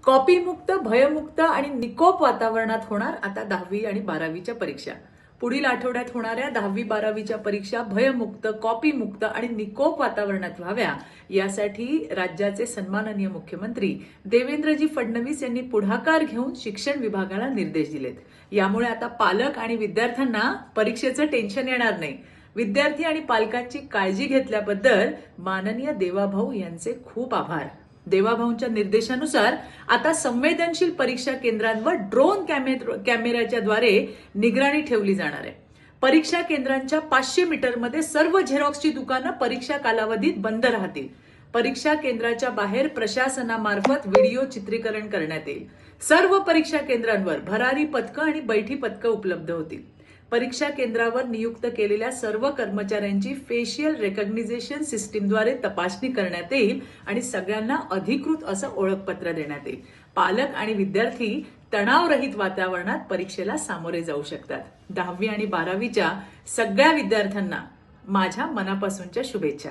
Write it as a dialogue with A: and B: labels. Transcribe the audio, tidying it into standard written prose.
A: कॉपीमुक्त, भयमुक्त आणि निकोप वातावरणात होणार आता 10वी आणि 12वीच्या परीक्षा. पुढील आठवड्यात होणाऱ्या 10वी-12वीच्या परीक्षा भयमुक्त, कॉपीमुक्त आणि निकोप वातावरणात व्हाव्या यासाठी राज्याचे सन्माननीय मुख्यमंत्री देवेंद्रजी फडणवीस यांनी पुढाकार घेऊन शिक्षण विभागाला निर्देश दिलेत. यामुळे आता पालक आणि विद्यार्थ्यांना परीक्षेचं टेन्शन येणार नाही. विद्यार्थी आणि पालकांची काळजी घेतल्याबद्दल माननीय देवाभाऊ यांचे खूप आभार. देवाभाऊंच्या निर्देशानुसार आता संवेदनशील परीक्षा केंद्रांवर ड्रोन कॅमेऱ्याच्या द्वारे निगराणी ठेवली जाणार आहे. परीक्षा केंद्रांच्या 500 मीटरमध्ये सर्व झेरॉक्सची दुकानं परीक्षा कालावधीत बंद राहतील. परीक्षा केंद्राच्या बाहेर प्रशासनामार्फत व्हिडिओ चित्रीकरण करण्यात येईल. सर्व परीक्षा केंद्रांवर भरारी पथकं आणि बैठी पथकं उपलब्ध होतील. परीक्षा केंद्रावर नियुक्त केलेल्या सर्व कर्मचाऱ्यांची फेशियल रेकग्निशन सिस्टीमद्वारे तपासणी करण्यात येईल आणि सगळ्यांना अधिकृत असं ओळखपत्र देण्यात येईल. पालक आणि विद्यार्थी तणावरहित वातावरणात परीक्षेला सामोरे जाऊ शकतात. 10वी आणि 12वीच्या सगळ्या विद्यार्थ्यांना माझ्या मनापासूनच्या शुभेच्छा.